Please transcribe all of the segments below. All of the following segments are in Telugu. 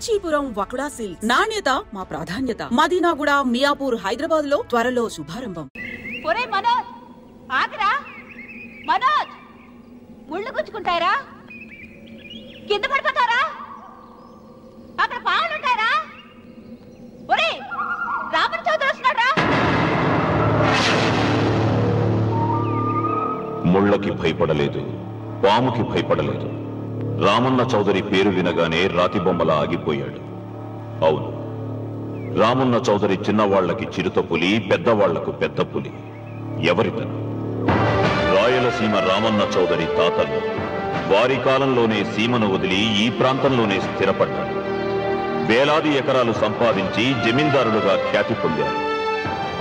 కాంచీపురం వకుడా సిల్క్స్. నాణ్యత మా ప్రాధాన్యత. మదీనాగూడ, మియాపూర్, హైదరాబాద్ లో త్వరలో శుభారంభం. ఒరే మనోజ్, ఆగరా మనోజ్. ముళ్ళు గుచ్చుకుంటారా? కింద పడిపోతారా? అక్కడ పావులుంటారా? ఒరే రామన్ చౌదరి వస్తున్నాడా? ముళ్ళకి భయపడలేదు, పాముకి భయపడలేదు. రామన్న చౌదరి పేరు వినగానే రాతిబొమ్మలా ఆగిపోయాడు. అవును, రామన్న చౌదరి చిన్నవాళ్లకి చిరుత పులి, పెద్దవాళ్లకు పెద్ద పులి. ఎవరితను? రాయలసీమ రామన్న చౌదరి తాతలు. వారి కాలంలోనే సీమను వదిలి ఈ ప్రాంతంలోనే స్థిరపడ్డారు. వేలాది ఎకరాలు సంపాదించి జమీందారులుగా ఖ్యాతి పొందారు.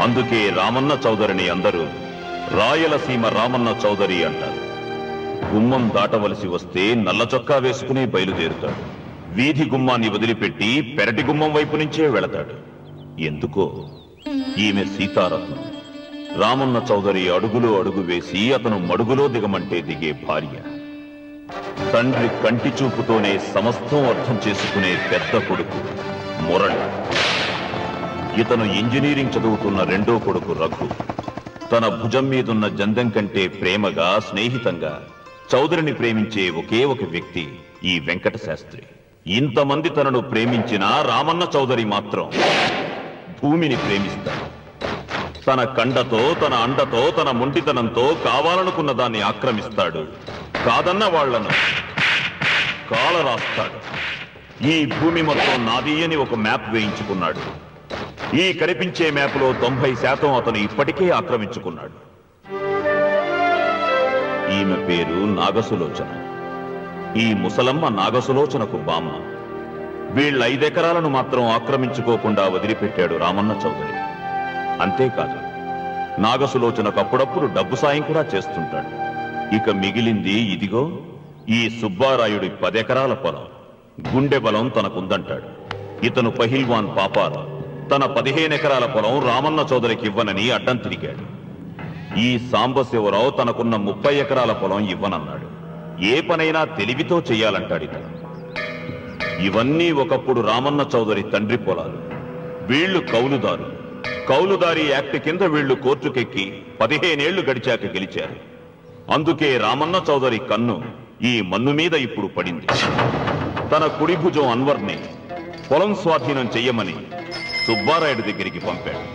అందుకే రామన్న చౌదరిని అందరూ రాయలసీమ రామన్న చౌదరి అంటారు. గుమ్మం దాటవలసి వస్తే నల్ల చొక్కా వేసుకుని బయలుదేరుతాడు. వీధి గుమ్మాన్ని వదిలిపెట్టి పెరటి గుమ్మం వైపు నుంచే వెళతాడు. ఎందుకో? ఈమె సీతారత్నం. రామన్న చౌదరి అడుగులో అడుగు వేసి అతను మడుగులో దిగమంటే దిగే భార్య. తండ్రి కంటి చూపుతోనే సమస్తం అర్థం చేసుకునే పెద్ద కొడుకు మురళి. ఇతను ఇంజనీరింగ్ చదువుతున్న రెండో కొడుకు రఘు. తన భుజం మీదున్న జందం కంటే ప్రేమగా, స్నేహితంగా చౌదరిని ప్రేమించే ఒకే ఒక వ్యక్తి ఈ వెంకట శాస్త్రి. ఇంతమంది తనను ప్రేమించినా రామన్న చౌదరి మాత్రం భూమిని ప్రేమిస్తాడు. తన కండతో, తన అండతో, తన మొండితనంతో కావాలనుకున్న దాన్ని ఆక్రమిస్తాడు. కాదన్న వాళ్లను కాలరాస్తాడు. ఈ భూమి మొత్తం నాది అని ఒక మ్యాప్ వేయించుకున్నాడు. ఈ కనిపించే మ్యాప్లో 90% అతను ఇప్పటికే ఆక్రమించుకున్నాడు. ఈమె పేరు నాగసులోచన. ఈ ముసలమ్మ నాగసులోచనకు బామ్మ. వీళ్ళ 5 ఎకరాలను మాత్రం ఆక్రమించుకోకుండా వదిలిపెట్టాడు రామన్న చౌదరి. అంతేకాదు, నాగసులోచనకు అప్పుడప్పుడు డబ్బు సాయం కూడా చేస్తుంటాడు. ఇక మిగిలింది ఇదిగో ఈ సుబ్బారాయుడి 10 ఎకరాల పొలం. గుండె బలం తనకుందంటాడు. ఇతను పహిల్వాన్ పాపారావు తన 15 ఎకరాల పొలం రామన్న చౌదరికి ఇవ్వనని అడ్డం తిరిగాడు. ఈ సాంబశివరావు తనకున్న 30 ఎకరాల పొలం ఇవ్వనన్నాడు. ఏ పనైనా తెలివితో చెయ్యాలంటాడు ఇతను. ఇవన్నీ ఒకప్పుడు రామన్న చౌదరి తండ్రి పొలాలు. వీళ్లు కౌలుదారు. కౌలుదారీ యాక్ట్ కింద వీళ్లు కోర్టుకెక్కి 15 ఏళ్లు గడిచాక గెలిచారు. అందుకే రామన్న చౌదరి కన్ను ఈ మన్ను మీద ఇప్పుడు పడింది. తన కుడి భుజం అన్వర్ని పొలం స్వాధీనం చెయ్యమని సుబ్బారాయుడు దగ్గరికి పంపాడు.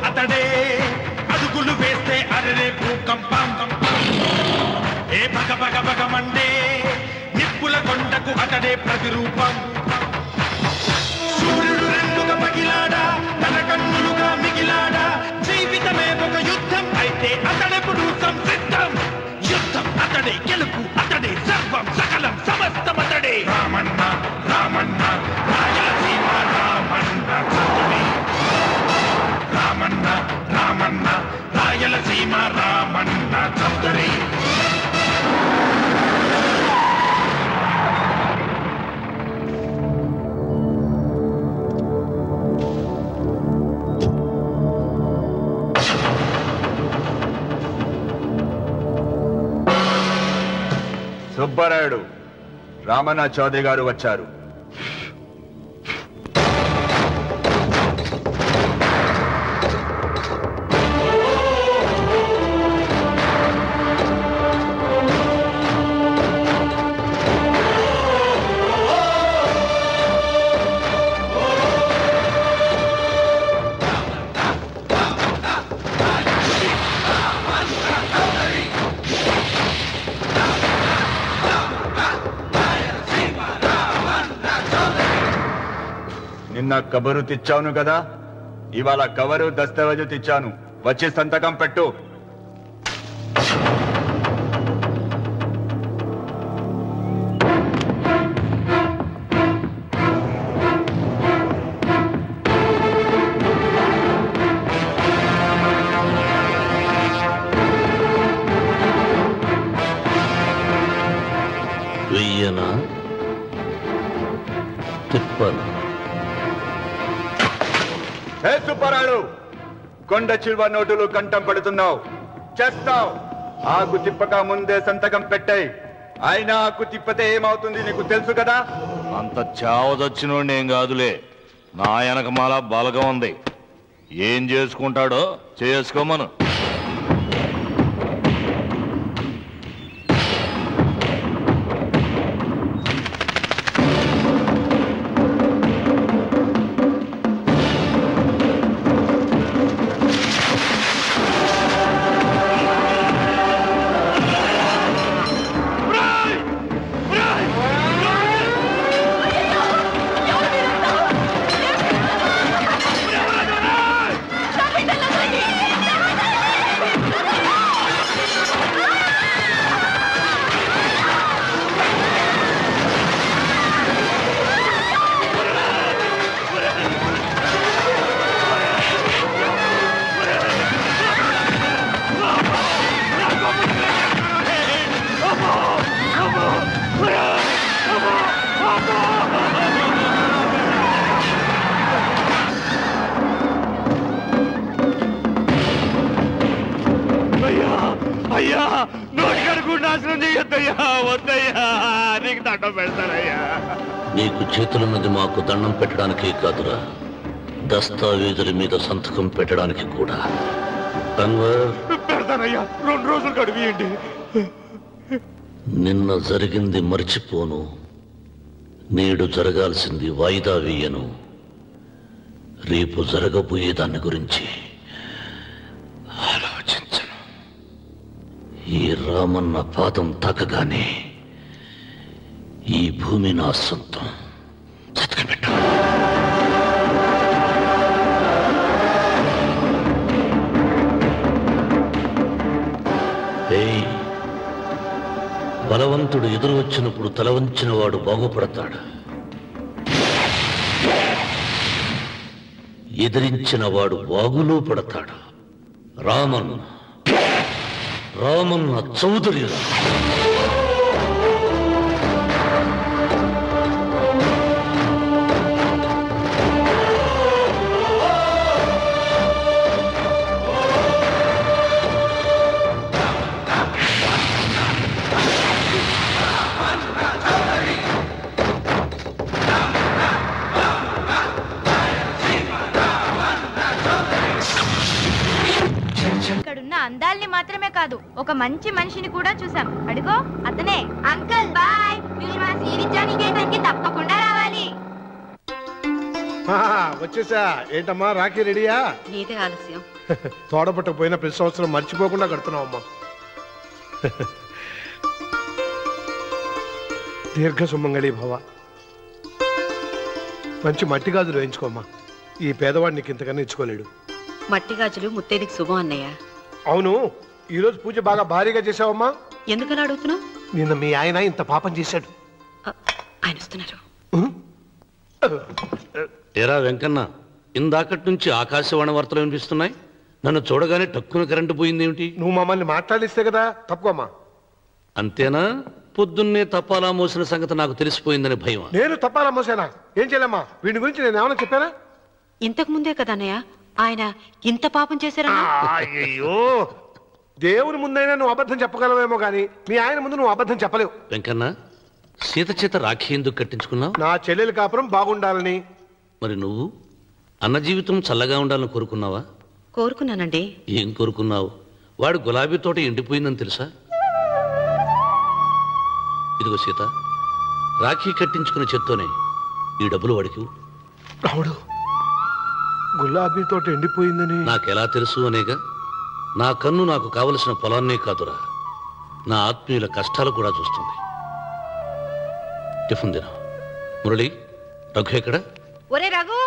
అతడే అడుగులు వేస్తే అరరే భూకంపం. ఏ పగ పగ పగమండే నిప్పుల కొండకు అతడే ప్రతిరూపం. సూర్యుడు రెండుగా పగిలాడా, తన కన్నులుగా మిగిలాడా. జీవితమే ఒక యుద్ధం అయితే అతడెప్పుడు సంసిద్ధం. యుద్ధం అతడే, గెలుపు అతడే, సర్వం సకలం సమస్తం అతడే. రామన్న రామన్న రాయలసీమ రామన్న చౌదరి. రామన్న రామన్న రాయలసీమ రామన్న చౌదరి. సుబ్బారాయుడు, రామన్న చౌదరి గారు వచ్చారు. నిన్న కబరు తెచ్చాను కదా, ఇవాళ కవరు దస్తావేజు తెచ్చాను. వచ్చి సంతకం పెట్టు. వెయ్యనా తిప్పను? హే సుబ్బారాయుడు, కొండ చిల్వ నోటులు కంఠం పడుతున్నావు, చేస్తావు. ఆకు తిప్పక ముందే సంతకం పెట్టాయి. అయినా ఆకు తిప్పతే ఏమవుతుంది నీకు తెలుసు కదా. అంత చావదచ్చినోండి ఏం కాదులే, నా వెనకమాల బలగం ఉంది. ఏం చేసుకుంటాడో చేసుకోమను. అయ్యా, నోటికడుగు నాశనం చేయొద్దయ్యా, వద్దయ్యా, నీకు దండం పెడతానయ్యా. నీకు చేతులున్నది మాకు దండం పెట్టడానికి కాదురా, దస్తావేజుల మీద సంతకం పెట్టడానికి కూడా. పెడతానయ్యా, 2 రోజులు గడిపియండి. నిన్న జరిగింది మర్చిపోను, నేడు జరగాల్సింది వాయిదా వేయను. రేపు జరగబోయే దాని గురించి ఆలోచించను. ఈ రామన్న పాదం తాకగానే ఈ భూమి నా సొంతం. సంతకం పెట్టు. బలవంతుడు ఎదురు వచ్చినప్పుడు తల వంచిన వాడు బాగుపడతాడు, ఎదిరించిన వాడు వాగులో పడతాడు. రామన్న చౌదరి. ఇక్కడున్న అందాల్ని మాత్రమే కాదు, ఒక మంచి మనిషిని కూడా చూసాం. అడుగో అతనే. అంకుల్ బాయ్, మీరు మా శ్రీవిద్యానికేతన్కి తప్పకుండా రావాలి. వచ్చేసా. ఏంటమ్మా రాఖీ రెడీయా? నీదే ఆలస్యం. తోడపట్టకపోయిన ప్రతి సంవత్సరం మర్చిపోకుండా కడుతున్నావమ్మా. దీర్ఘ సుమంగళి భవ. మంచి మట్టి గాజులు వేయించుకోమ్మా. ఈ పేదవాడు నీకు ఇంతకన్నా ఇచ్చుకోలేడు. మట్టి గాజులు ముత్తైదుకి శుభం అన్నయ్య. అవును, ఈరోజు పూజ బాగా భారీగా చేసావమ్మా. ఎందుకలా అడుగుతున్నావు? నిన్న మీ ఆయన ఇంత పాపం చేశాడు. ఆయన వస్తున్నారు. ఏరా వెంకన్న, ఇందాకటి నుంచి ఆకాశవాణి వార్తలు వినిపిస్తున్నాయి. నన్ను చూడగానే టక్కున కరెంటు పోయింది ఏమిటి? నువ్వు మమ్మల్ని మాట్లాడిస్తే కదా. తప్పుకోమ్మా. అంతేనా? పొద్దున్నే తపాలా మోసిన సంగతి నాకు తెలిసిపోయిందని భయం. నేను తప్పాలా మోసానా? ఏం చేయలేమ్మా. వీడి గురించి నేను ఏమైనా చెప్పానా? ఇంతకు ముందే కదా అన్నయ్య ఆయన ఇంత పాపం చేశారా? అయ్యో, దేవుని ముందైనా నువ్వు అబద్ధం చెప్పగలవేమో గానీ మీ ఆయన ముందు నువ్వు అబద్ధం చెప్పలేవు. వెంకన్న, సీత చేత రాఖీ ఎందుకు కట్టించుకున్నావు? నా చెల్లెలి కాపురం బాగుండాలని. మరి నువ్వు అన్న జీవితం చల్లగా ఉండాలని కోరుకున్నావా? కోరుకున్నానండి. ఏం కోరుకున్నావు? వాడు గులాబీ తోట ఎండిపోయిందని తెలుసా? ఇదిగో సీత, రాఖీ కట్టించుకున్న చేత్తోనే ఈ డబ్బులు వాడికి. రాముడు, గులాబీ తోట ఎండిపోయిందని నాకెలా తెలుసు అనేగా. నా కన్ను నాకు కావలసిన పొలాన్నే కాదురా, నా ఆత్మీయుల కష్టాలు కూడా చూస్తుంది. టిఫిన్ తిన. మురళి, రఘు ఎక్కడ? ఒరే రఘు,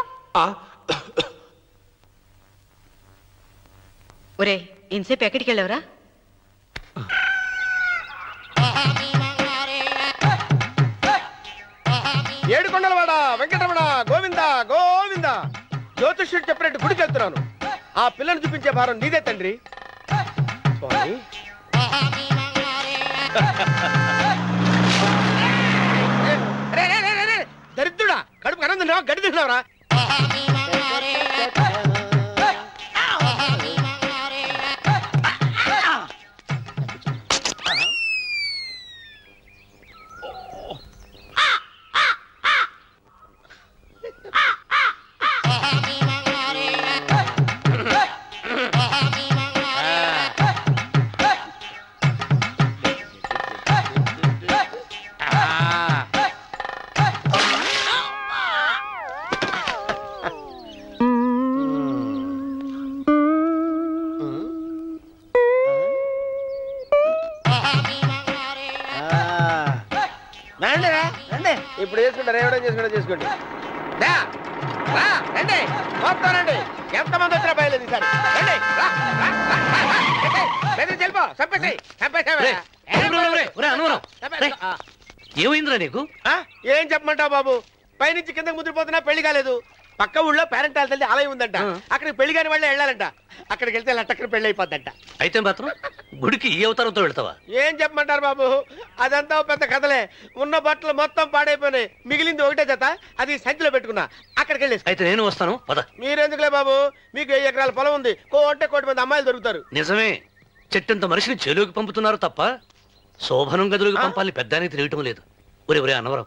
ఒరే ఇంతసేపు ఎక్కడికి వెళ్ళవరా? ఏడుకొండలవాడ వెంకటరమణ గోవింద గోవింద. జ్యోతిష్యుడు చెప్పినట్టు గుడికి వెళ్తున్నాను. ఆ పిల్లను చూపించే భారం నీదే తండ్రి. స్వామి దరిద్రుడా, కడుపు అన్నం తిన్నావా గడి తిన్నావరా? ఇప్పుడు చేసుకుంటారు, ఏవడం చేసుకుంటా చేసుకోండి. రండి మొత్తం రండి, ఎంతమంది వచ్చినా బయలుదేరి సార్ రండి. వెళ్ళిపో చంపేసి ఏమైందిరా నీకు? ఏం చెప్పమంటావు బాబు, పైనుంచి కిందకు ముద్రపోతున్నా పెళ్లి కాలేదు. పక్క ఊళ్ళో పేరెంటాల తల్లి ఆలయం ఉందంట, అక్కడికి పెళ్లి కాని వాళ్ళే వెళ్ళాలంట. అక్కడికి వెళ్తే లట్టక్కన పెళ్లి అయిపోద్దంట. అయితే మాత్రం గుడికి ఈ అవతారంతో వెళ్తావా? ఏం చెప్పమంటారు బాబు, అదంతా పెద్ద కథలే. ఉన్న బట్టలు మొత్తం పాడైపోయినాయి, మిగిలింది ఒకటే జత, అది సంచిలో పెట్టుకున్నా. అక్కడికి వెళ్ళేసి అయితే నేను వస్తాను పద. మీరెందుకులే బాబు, మీకు 10 ఎకరాల పొలం ఉంది, కోటి మంది అమ్మాయిలు దొరుకుతారు. నిజమే, చెట్టంత మనిషిని చెరువుకి పంపుతున్నారు తప్ప శోభనం గదులకు పంపాలని పెద్దానికి తెలియటం లేదు. ఒరే ఒరే అన్నవరం,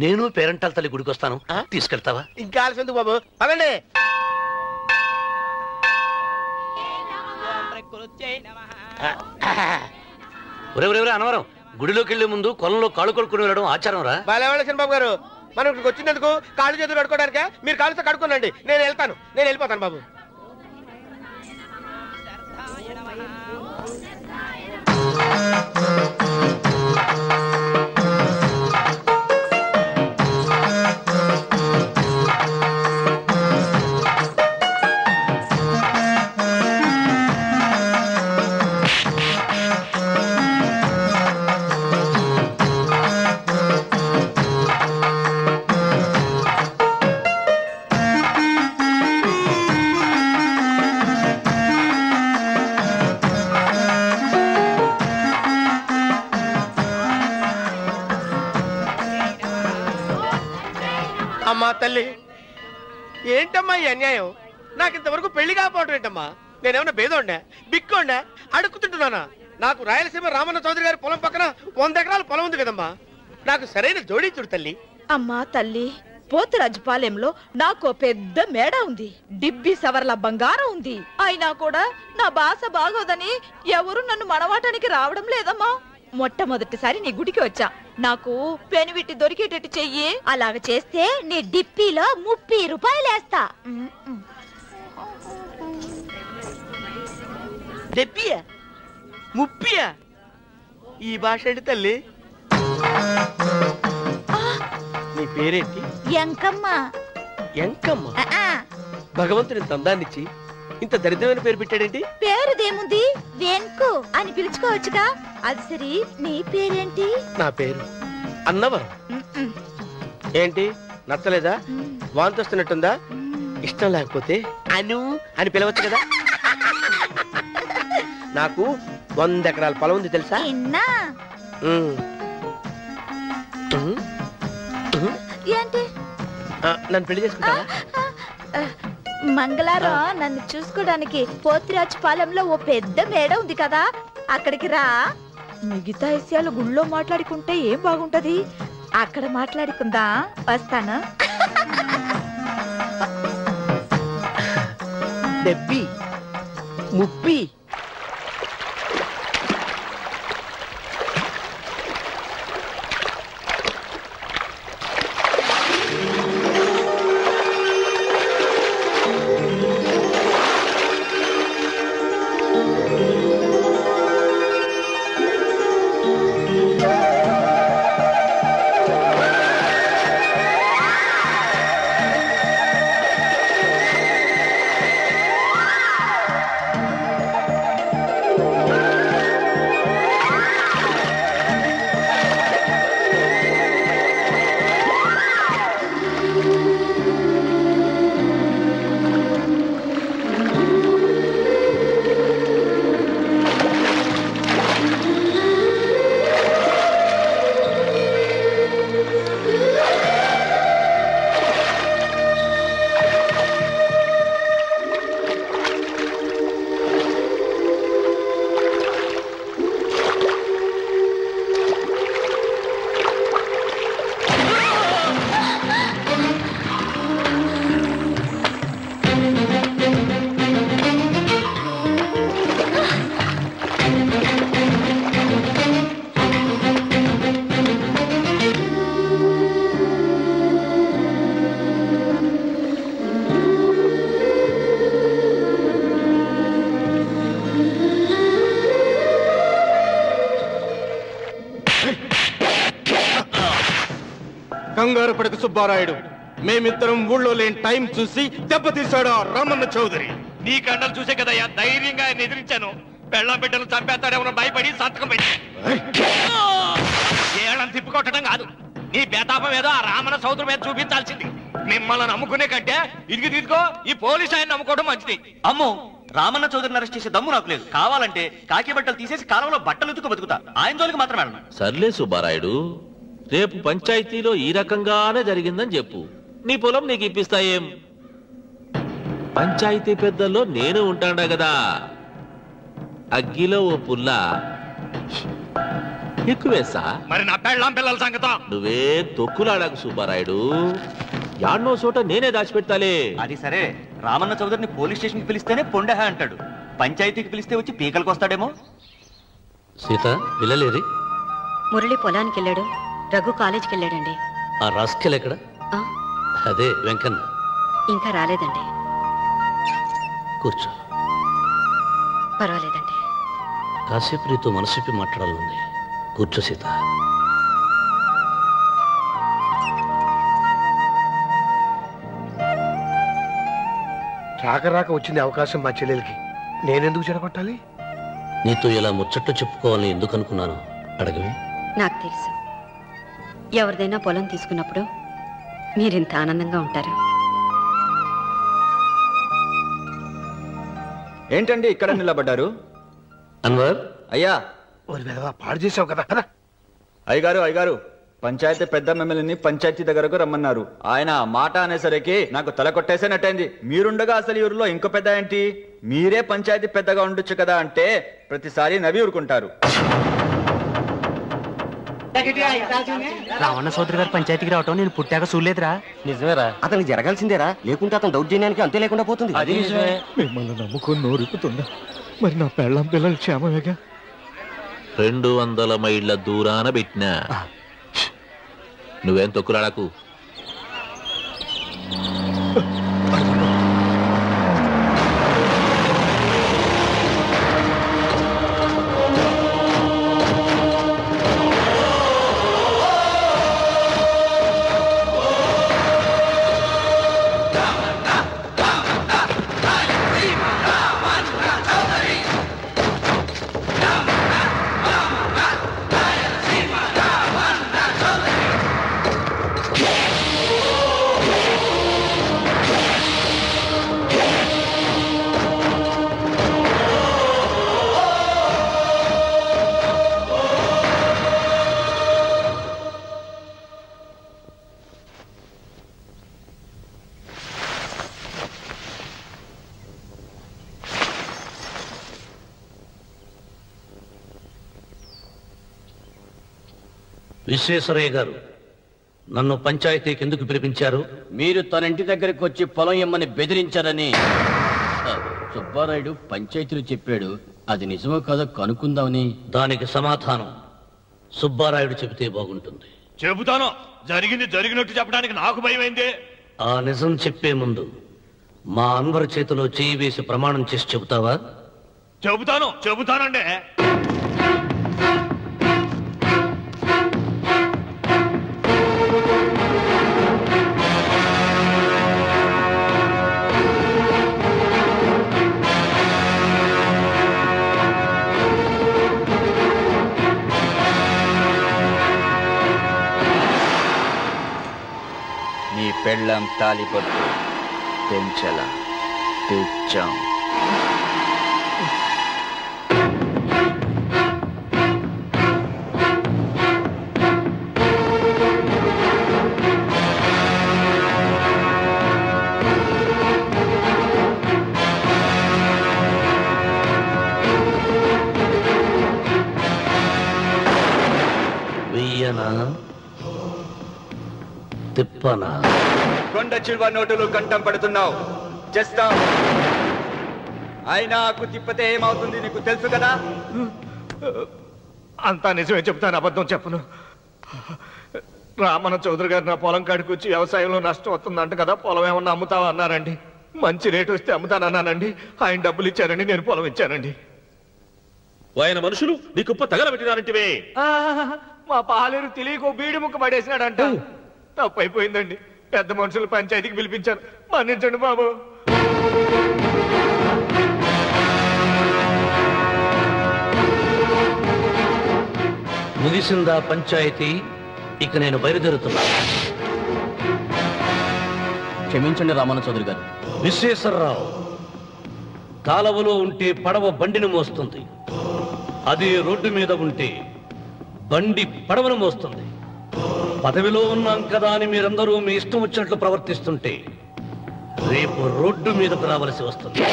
నేను పేరెంటాల తల్లి గుడికి వస్తాను, తీసుకెళ్తావా? ఇంకా ఆలస్యం ఎందుకు బాబు, పదండి. ఒరే ఒరే ఒరే అన్నవరం, గుడిలోకి వెళ్లే ముందు కొలంలో కాళ్ళు కొడుకుని వెళ్ళడం ఆచారం రా. బాలేవాళ్ళ బాబు గారు, మనం ఇక్కడికి వచ్చినందుకు కాళ్ళు చేతులు కడుక్కోవడానికే. మీరు కాళ్ళతో కడుక్కోనండి, నేను వెళ్తాను, నేను వెళ్ళిపోతాను బాబు. అమ్మా తల్లి, ఏంటమ్మా ఈ అన్యాయం? నాకు ఇంతవరకు పెళ్లి కాకపోవటం ఏంటమ్మా? నేనేమన్నా బేదోండా, బిక్కోండా, అడుక్కుతుంటున్నానా? నాకు రాయలసీమ రామన్న చౌదరి గారి పొలం పక్కన 100 ఎకరాల పొలం ఉంది కదమ్మా. నాకు సరైన జోడీ చూడు తల్లి. అమ్మా తల్లి, పోతురాజుపాలెంలో నాకు పెద్ద మేడ ఉంది, డిబ్బి సవర్ల బంగారం ఉంది. అయినా కూడా నా భాష బాగోదని ఎవరు నన్ను మనవాటానికి రావడం లేదమ్మా. మొట్టమొదటిసారి నీ గుడికి వచ్చా, నాకు పెనువిట్టి దొరికేటట్టు చెయ్యి. అలాగ చేస్తే నీ డిప్పిలో 30 రూపాయలు వేస్తా. డెబ్బియా 30? ఈ భాష ఏంటి తల్లి? నీ పేరేంటి? ఎంకమ్మ. ఎంకమ్మ? భగవంతుని తందాన్నిచ్చి ఇంత దరిద్రమైన పేరు పెట్టాడేంటి? పేరుదేముంది, వెంకు అని పిలుచుకోవచ్చుగా. అది సరి, నీ పేరేంటి? నా పేరు అన్నవరం. ఏంటి నచ్చలేదా? వాంతి వస్తున్నట్టుందా? ఇష్టం లేకపోతే అను అని పిలవచ్చు కదా. నాకు 100 ఎకరాల పొలం ఉంది తెలుసా? ఏంటి? నన్ను పెళ్లి చేసుకుంటావా? మంగళారం నన్ను చూసుకోవడానికి పోతిరాజుపాలెంలో ఓ పెద్ద మేడ ఉంది కదా, అక్కడికి రా. మిగతా విషయాలు గుళ్ళో మాట్లాడుకుంటే ఏం బాగుంటది, అక్కడ మాట్లాడుకుందా. వస్తాను. డెబ్బి 30. కంగారు పడక సుబ్బారాయుడు. మేమిద్దరం ఊళ్ళో లేని టైం చూసి దెబ్బతీశాడు ఆ రామన్న చౌదరి. నీ కండలు చూసే కదయ్యా ధైర్యంగా ఆయన ఎదిరించాను. పెళ్ళం బిడ్డలు చంపేస్తాడేమో భయపడి సంతకం పెట్టి ఏళ్ళని తిప్పుకొట్టడం కాదు, నీ బేతాపం ఏదో ఆ రామన్న సోదరు మీద చూపించాల్సింది. మిమ్మల్ని నమ్ముకునే కంటే ఇదిగి తీసుకో ఈ పోలీసు ఆయన నమ్ముకోవడం మంచిది. అమ్మో, రామన్న చౌదరిని అరెస్ట్ చేసే దమ్ము నాకు లేదు. కావాలంటే కాకి బట్టలు తీసేసి కాలంలో బట్టలు ఉతుకు బతుకుతా. ఆయన జోలికి మాత్రం వెళ్ళను. సర్లే సుబ్బారాయుడు, రేపు పంచాయతీలో ఈ రకంగానే జరిగిందని చెప్పు, నీ పొలం నీకు ఇప్పిస్తాయేం? పంచాయతీ పెద్దల్లో నేను ఉంటాడా కదా, అగ్గిలో ఓ పుల్ల ఎక్కువేసా. మరి నా పెళ్ళాం పిల్లల సంగతం నువ్వే తొక్కులాడాకు సుబ్బారాయుడు, యాడ్నో చోట నేనే దాచిపెడతాలే. అది సరే, రామన్న చౌదరిని పోలీస్ స్టేషన్ కి పిలిస్తేనే పొండహ అంటాడు, పంచాయతీకి పిలిస్తే వచ్చి పీకలకు వస్తాడేమో. సీత పిల్లలేరి? మురళి పొలానికి వెళ్ళాడు, రఘు కాలేజీకి వెళ్ళాడండి. ఆ రాస్కెల్ ఎక్కడ? అదే వెంకన్న. ఇంకా రాలేదండి. కూర్చో. పర్వాలేదండి. కాసేపు నీతో మనసిప్పి మాట్లాడాలండి. కూర్చో సీత. రాక రాక వచ్చింది అవకాశం మా చెల్లెలకి, నేనెందుకు చెడగొట్టాలి? నీతో ఇలా ముచ్చట్లు చెప్పుకోవాలని ఎందుకు అనుకున్నాను అడగవే. నాకు తెలుసు, ఎవరిదైనా పొలం తీసుకున్నప్పుడు మీరింత ఆనందంగా ఉంటారు. ఏంటండి ఇక్కడ నిలబడ్డారు? అన్వర్ అయ్యా. పాడు చేసావు కదా. అయ్యగారు అయ్యగారు, పంచాయతీ పెద్ద మిమ్మల్ని పంచాయతీ దగ్గరకు రమ్మన్నారు. ఆయన మాట అనేసరికి నాకు తల కొట్టేసేనట్టయింది. మీరుండగా అసలు ఊరిలో ఇంకో పెద్ద ఏంటి? మీరే పంచాయతీ పెద్దగా ఉండొచ్చు కదా అంటే ప్రతిసారి నవ్వి ఊరుకుంటారు. రావణ సోదరి గారు పంచాయతీకి రావటం నేను పుట్టాక చూడలేదురా. నిజమేరా, అతనికి జరగాల్సిందేరా, లేకుంటే అతను దౌర్జన్యానికి అంతే లేకుండా పోతుంది. అది నిజమే. మిమ్మల్ని నమ్ముకొని నోరుకుతుందా? మరి నా పెళ్ళం పిల్లలు క్షేమమేగా? 200 మైళ్ళ దూరాన పెట్టినా. నువ్వేం తొక్కులాడకు. విశ్వేశ్వరయ్య గారు, నన్ను పంచాయతీకి ఎందుకు పిలిపించారు? మీరు తన ఇంటి దగ్గరికి వచ్చి పొలం ఇమ్మని బెదిరించారని సుబ్బారాయుడు పంచాయతీలో చెప్పాడు. అది నిజమో కాదో కనుక్కుందామని. దానికి సమాధానం సుబ్బారాయుడు చెబితే బాగుంటుంది. చెబుతాను. జరిగింది జరిగినట్టు చెప్పడానికి నాకు భయమైంది. ఆ నిజం చెప్పే ముందు మా అన్వర్ చేతిలో చేయి వేసి ప్రమాణం చేసి చెబుతావా? చెబుతానండి. నీ పెళ్ళం తాలిపట్టు పెంచల తెచ్చాం. వెయ్యనా తిప్పనా? కొండ చిల్వ నోటులు కంఠం పడుతున్నావు. చేస్తాం. అయినా తిప్పతే ఏమవుతుంది నీకు తెలుసు కదా. అంతా నిజమే చెప్తాను, అబద్ధం చెప్పను. రామన్న చౌదరి గారు నా పొలం కాడికి వచ్చి వ్యవసాయంలో నష్టం వస్తుందంట కదా, పొలం ఏమన్నా అమ్ముతావా అన్నారండి. మంచి రేటు వస్తే అమ్ముతానన్నానండి. ఆయన డబ్బులు ఇచ్చారండి, నేను పొలం ఇచ్చానండి. ఆయన మనుషులు నీ కుప్ప తగలబెట్టినారంటివే. మా పాలేరు తెలియకో బీడి ముక్క పడేసినాడంట. తప్పు అయిపోయిందండి. పెద్ద మనుషులు పంచాయతీకి పిలిపించాను, మన్నించండి బాబు. ముగిసిందా పంచాయతీ? ఇక నేను బయలుదేరుతున్నా. క్షమించండి రామన్న చౌదరి గారు. విశ్వేశ్వరరావు, కాలవలో ఉంటే పడవ బండిని మోస్తుంది, అదే రోడ్డు మీద ఉంటే బండి పడవను మోస్తుంది. పదవిలో ఉన్నాం కదా అని మీరందరూ మీ ఇష్టం వచ్చినట్లు ప్రవర్తిస్తుంటే రేపు రోడ్డు మీదకు రావలసి వస్తుంది.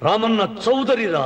రామన్న చౌదరిరా.